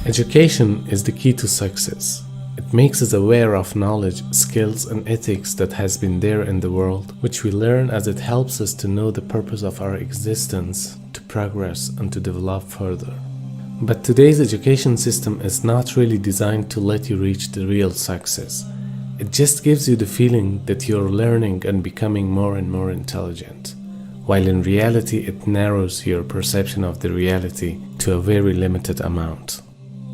Education is the key to success. It makes us aware of knowledge, skills, and ethics that has been there in the world, which we learn as it helps us to know the purpose of our existence, to progress and to develop further. But today's education system is not really designed to let you reach the real success. It just gives you the feeling that you're learning and becoming more and more intelligent, while in reality it narrows your perception of the reality to a very limited amount.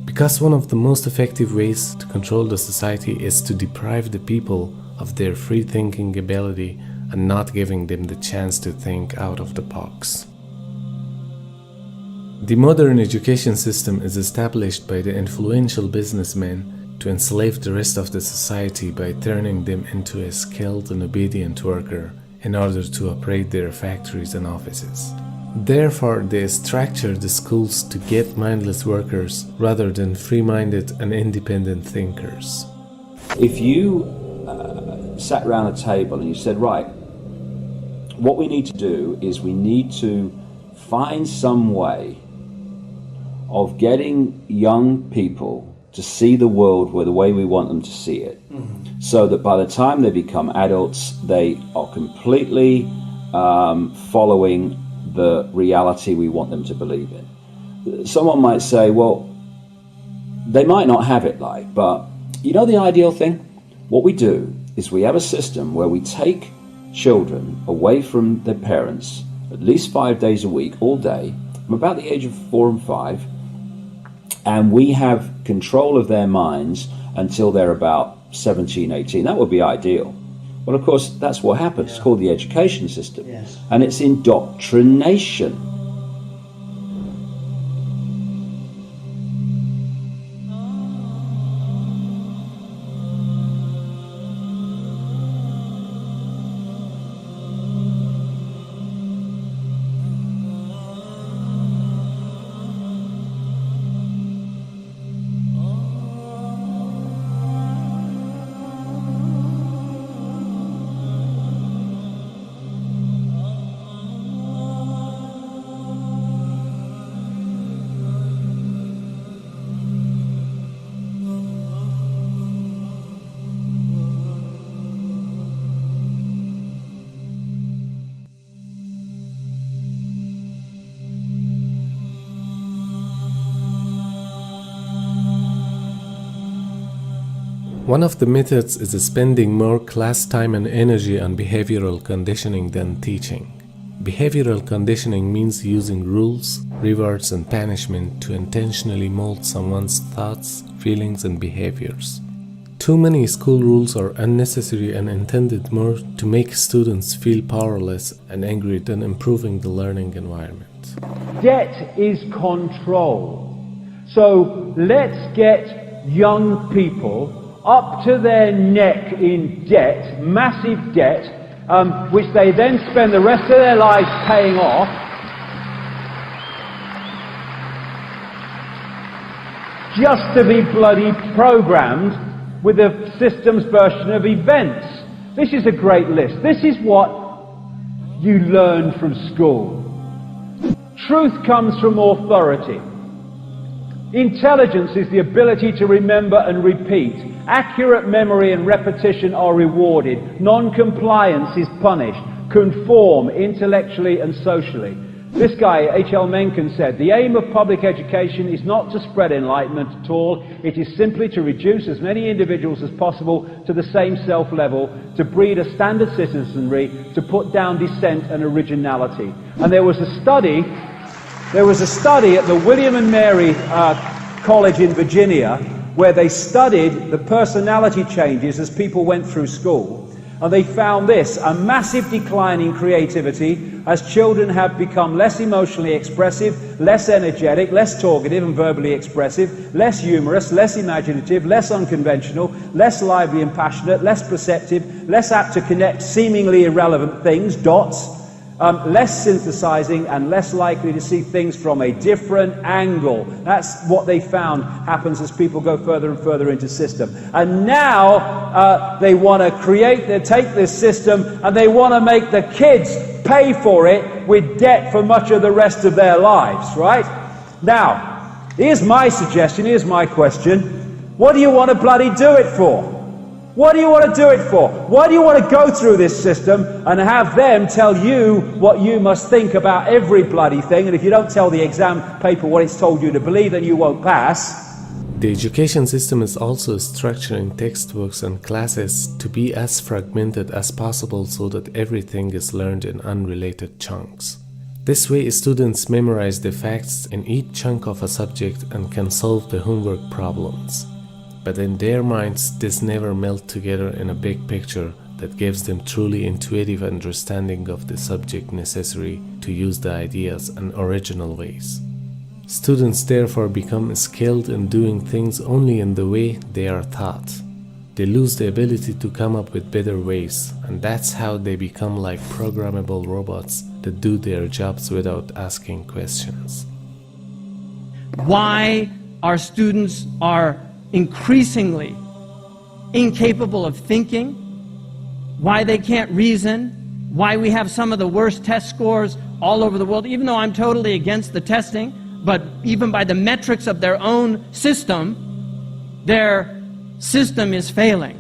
Because one of the most effective ways to control the society is to deprive the people of their free thinking ability and not giving them the chance to think out of the box. The modern education system is established by the influential businessmen to enslave the rest of the society by turning them into a skilled and obedient worker in order to operate their factories and offices. Therefore, they structure the schools to get mindless workers rather than free-minded and independent thinkers. If you sat around a table and you said, right, what we need to do is we need to find some way of getting young people to see the world the way we want them to see it, so that by the time they become adults, they are completely following the reality we want them to believe in. Someone might say, well, they might not have it like, but you know the ideal thing? What we do is we have a system where we take children away from their parents at least 5 days a week, all day, from about the age of 4 and 5, and we have control of their minds until they're about 17, 18. That would be ideal. Well, of course, that's what happens. It's called the education system. Yes. And it's indoctrination. One of the methods is spending more class time and energy on behavioral conditioning than teaching. Behavioral conditioning means using rules, rewards, and punishment to intentionally mold someone's thoughts, feelings, and behaviors. Too many school rules are unnecessary and intended more to make students feel powerless and angry than improving the learning environment. Debt is control. So let's get young people up to their neck in debt, massive debt, which they then spend the rest of their lives paying off. Just to be bloody programmed with the system's version of events. This is a great list. This is what you learn from school. Truth comes from authority. Intelligence is the ability to remember and repeat. Accurate memory and repetition are rewarded. Non-compliance is punished. Conform intellectually and socially. This guy, H.L. Mencken, said, the aim of public education is not to spread enlightenment at all. It is simply to reduce as many individuals as possible to the same self-level, to breed a standard citizenry, to put down dissent and originality. And there was a study at the William and Mary College in Virginia, where they studied the personality changes as people went through school. And they found this, a massive decline in creativity as children have become less emotionally expressive, less energetic, less talkative and verbally expressive, less humorous, less imaginative, less unconventional, less lively and passionate, less perceptive, less apt to connect seemingly irrelevant things, dots, less synthesizing and less likely to see things from a different angle. That's what they found happens as people go further and further into system. And now they want to take this system and they want to make the kids pay for it with debt for much of the rest of their lives, right? Now, Here's my suggestion, here's my question. What do you want to bloody do it for? What do you want to do it for? Why do you want to go through this system and have them tell you what you must think about every bloody thing, and if you don't tell the exam paper what it's told you to believe, then you won't pass? The education system is also structuring textbooks and classes to be as fragmented as possible so that everything is learned in unrelated chunks. This way, students memorize the facts in each chunk of a subject and can solve the homework problems. But in their minds, this never melts together in a big picture that gives them truly intuitive understanding of the subject necessary to use the ideas in original ways. Students therefore become skilled in doing things only in the way they are taught. They lose the ability to come up with better ways, and that's how they become like programmable robots that do their jobs without asking questions. Why our students are increasingly incapable of thinking, why they can't reason, why we have some of the worst test scores all over the world, even though I'm totally against the testing, but even by the metrics of their own system, their system is failing.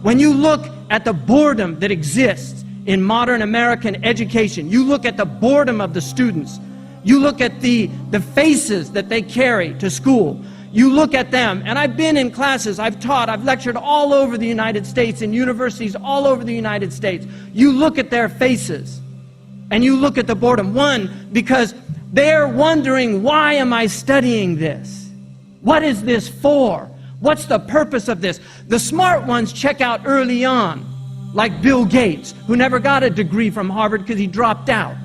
When you look at the boredom that exists in modern American education, you look at the boredom of the students, you look at the faces that they carry to school, you look at them, and I've been in classes, I've taught, I've lectured all over the United States, in universities all over the United States. You look at their faces, and you look at the boredom. One, because they're wondering, why am I studying this? What is this for? What's the purpose of this? The smart ones check out early on, like Bill Gates, who never got a degree from Harvard because he dropped out.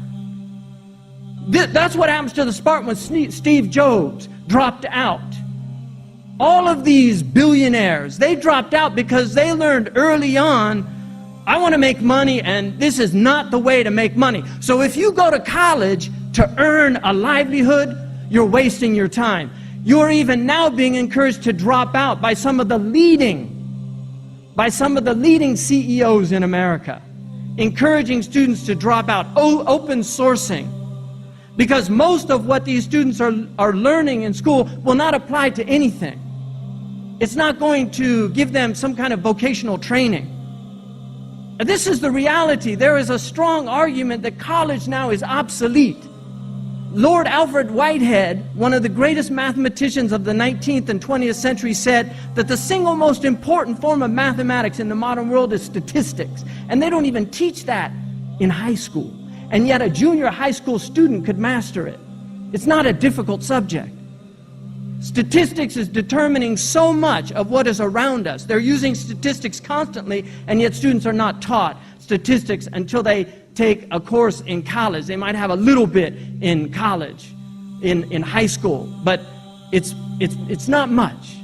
That's what happens to the smart ones. Steve Jobs dropped out. All of these billionaires, they dropped out because they learned early on, I want to make money, and this is not the way to make money. So if you go to college to earn a livelihood, you're wasting your time. You're even now being encouraged to drop out by some of the leading CEOs in America, encouraging students to drop out, open sourcing, because most of what these students are learning in school will not apply to anything. It's not going to give them some kind of vocational training. And this is the reality. There is a strong argument that college now is obsolete. Lord Alfred Whitehead, one of the greatest mathematicians of the 19th and 20th century, said that the single most important form of mathematics in the modern world is statistics. And they don't even teach that in high school. And yet a junior high school student could master it. It's not a difficult subject. Statistics is determining so much of what is around us. They're using statistics constantly, and yet students are not taught statistics until they take a course in college. They might have a little bit in college, in high school, but it's not much.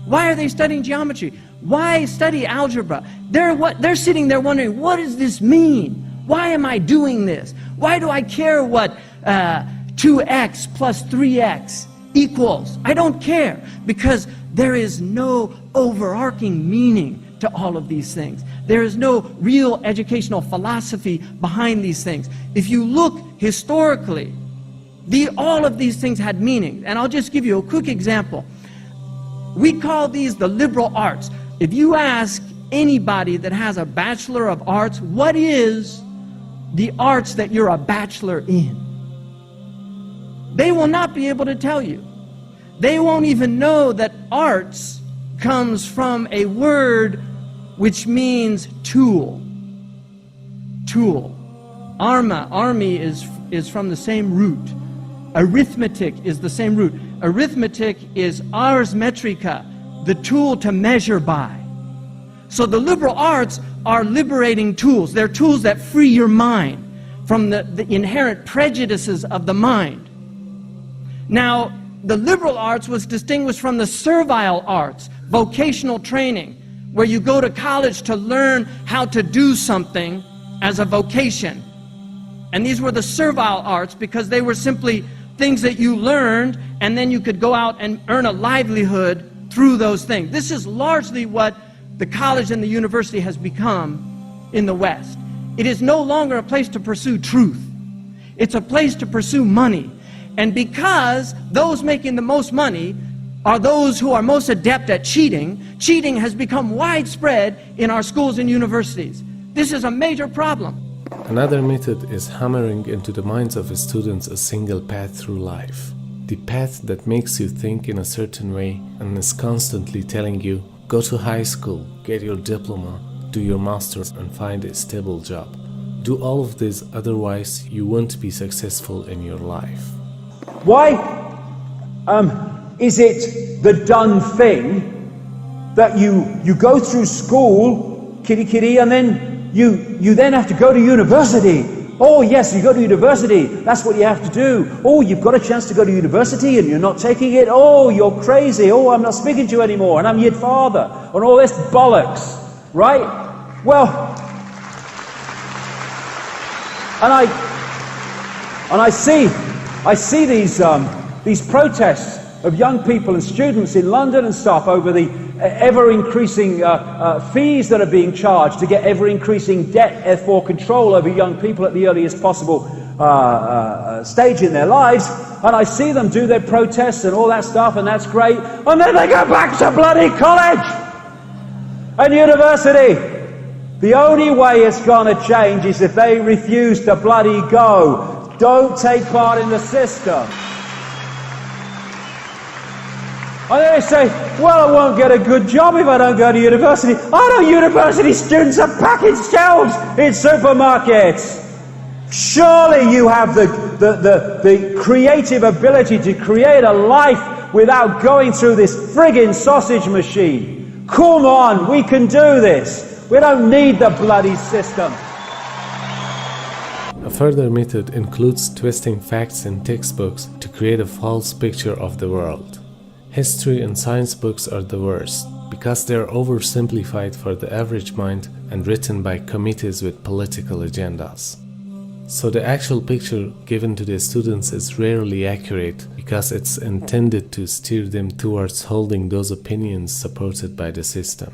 Why are they studying geometry? Why study algebra? They're sitting there wondering, what does this mean? Why am I doing this? Why do I care what 2x plus 3x equals? I don't care, because there is no overarching meaning to all of these things. There is no real educational philosophy behind these things. If you look historically, all of these things had meaning. And I'll just give you a quick example. We call these the liberal arts. If you ask anybody that has a Bachelor of Arts, what is the arts that you're a bachelor in? They will not be able to tell you. They won't even know that arts comes from a word which means tool. Tool. Army is from the same root. Arithmetic is the same root. Arithmetic is ars metrica, the tool to measure by. So the liberal arts are liberating tools. They're tools that free your mind from the inherent prejudices of the mind. Now, the liberal arts was distinguished from the servile arts, vocational training, where you go to college to learn how to do something as a vocation. And these were the servile arts because they were simply things that you learned, and then you could go out and earn a livelihood through those things. This is largely what the college and the university has become in the West. It is no longer a place to pursue truth. It's a place to pursue money. And because those making the most money are those who are most adept at cheating, cheating has become widespread in our schools and universities. This is a major problem. Another method is hammering into the minds of students a single path through life. The path that makes you think in a certain way and is constantly telling you, go to high school, get your diploma, do your master's and find a stable job. Do all of this, otherwise you won't be successful in your life. Why is it the done thing that you go through school, kitty, and then you then have to go to university? Oh yes, you go to university, that's what you have to do. Oh, you've got a chance to go to university and you're not taking it. Oh, you're crazy. Oh, I'm not speaking to you anymore, and I'm your father, and all this bollocks, right? Well, and I see these protests of young people and students in London and stuff over the ever-increasing fees that are being charged to get ever-increasing debt, therefore control over young people at the earliest possible stage in their lives. And I see them do their protests and all that stuff, and that's great. And then they go back to bloody college and university. The only way it's going to change is if they refuse to bloody go. Don't take part in the system. And then they say, well, I won't get a good job if I don't go to university. I know university students are packing shelves in supermarkets. Surely you have the creative ability to create a life without going through this friggin' sausage machine. Come on, we can do this. We don't need the bloody system. A further method includes twisting facts in textbooks to create a false picture of the world. History and science books are the worst because they are oversimplified for the average mind and written by committees with political agendas. So the actual picture given to the students is rarely accurate because it's intended to steer them towards holding those opinions supported by the system.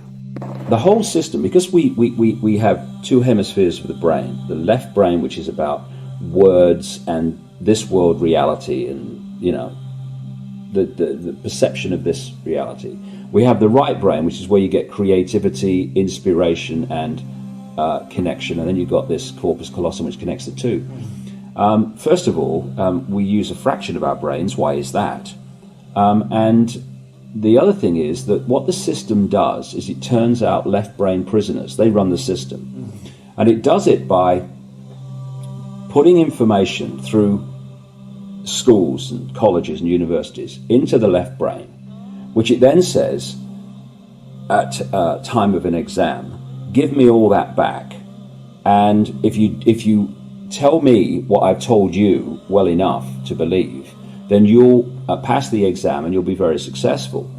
The whole system, because we have two hemispheres of the brain, the left brain, which is about words and this world reality and, you know, the perception of this reality. We have the right brain, which is where you get creativity, inspiration, and connection, and then you've got this corpus callosum, which connects the two. First of all, we use a fraction of our brains. Why is that? And the other thing is that what the system does is it turns out left brain prisoners. They run the system. And it does it by putting information through schools and colleges and universities into the left brain, which it then says at time of an exam, give me all that back. And if you tell me what I've told you well enough to believe, then you'll pass the exam and you'll be very successful.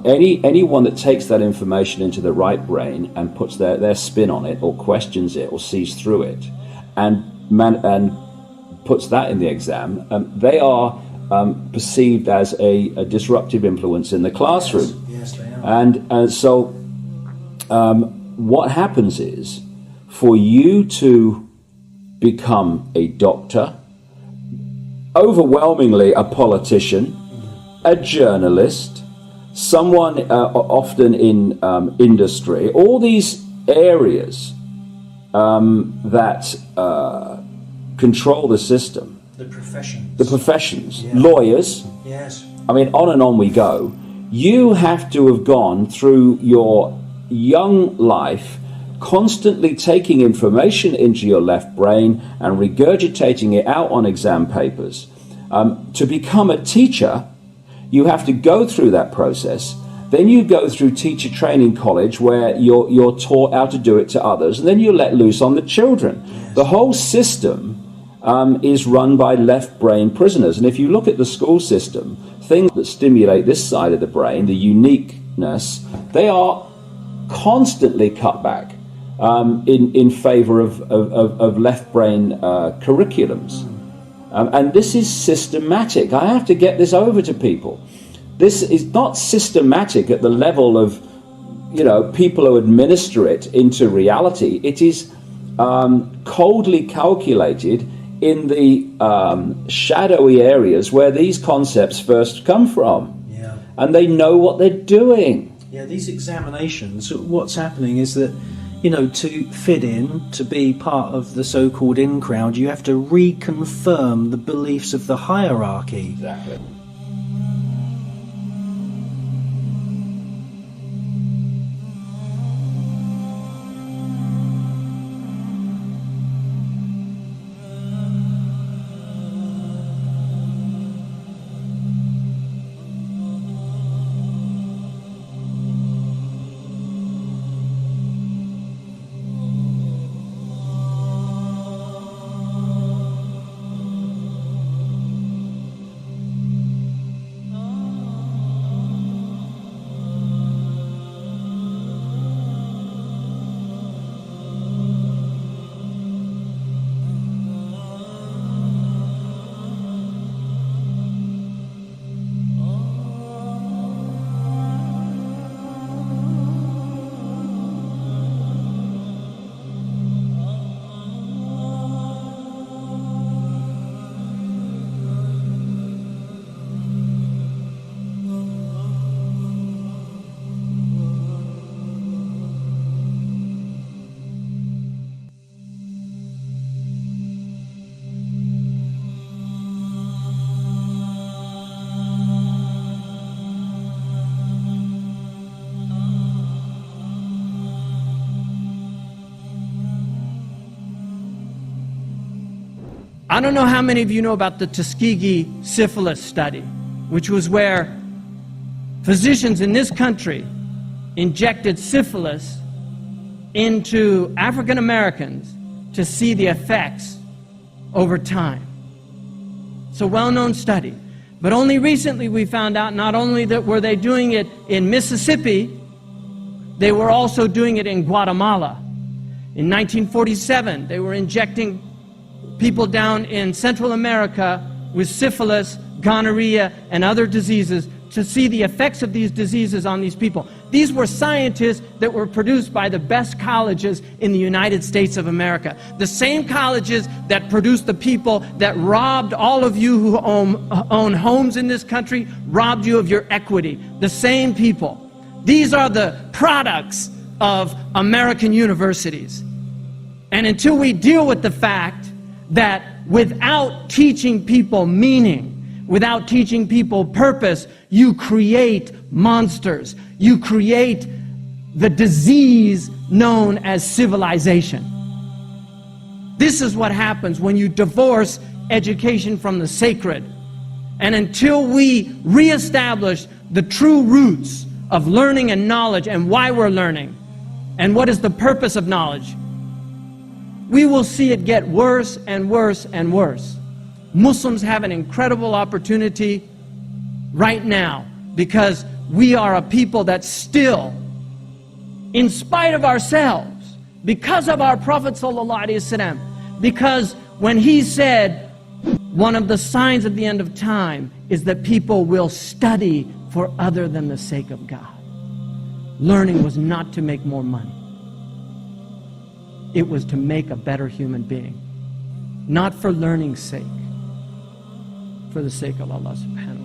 Anyone that takes that information into the right brain and puts their spin on it or questions it or sees through it and puts that in the exam, they are perceived as a disruptive influence in the classroom. Yes, they are. And so what happens is, for you to become a doctor, overwhelmingly a politician, a journalist, someone often in industry, all these areas that control the system. The professions. The professions. Yeah. Lawyers. Yes. I mean, on and on we go. You have to have gone through your young life constantly taking information into your left brain and regurgitating it out on exam papers. To become a teacher, you have to go through that process. Then you go through teacher training college where you're taught how to do it to others, and then you let loose on the children. Yes. The whole system is run by left brain prisoners. And if you look at the school system, things that stimulate this side of the brain, the uniqueness, they are constantly cut back in favor of left brain curriculums. And this is systematic. I have to get this over to people. This is not systematic at the level of, people who administer it into reality. It is coldly calculated in the shadowy areas where these concepts first come from. Yeah. And they know what they're doing. Yeah, these examinations, what's happening is that, you know, to fit in, to be part of the so-called in crowd, you have to reconfirm the beliefs of the hierarchy. Exactly. I don't know how many of you know about the Tuskegee syphilis study, which was where physicians in this country injected syphilis into African Americans to see the effects over time. It's a well-known study. But only recently we found out not only that were they doing it in Mississippi, they were also doing it in Guatemala. In 1947, they were injecting people down in Central America with syphilis, gonorrhea, and other diseases to see the effects of these diseases on these people. These were scientists that were produced by the best colleges in the United States of America. The same colleges that produced the people that robbed all of you who own homes in this country, robbed you of your equity. The same people. These are the products of American universities. And until we deal with the fact that without teaching people meaning, without teaching people purpose, you create monsters. You create the disease known as civilization. This is what happens when you divorce education from the sacred. And until we reestablish the true roots of learning and knowledge and why we're learning and what is the purpose of knowledge, we will see it get worse and worse and worse. Muslims have an incredible opportunity right now because we are a people that still, in spite of ourselves, because of our Prophet ﷺ, because when he said one of the signs of the end of time is that people will study for other than the sake of God. Learning was not to make more money. It was to make a better human being. Not for learning's sake, for the sake of Allah subhanahu wa ta'ala.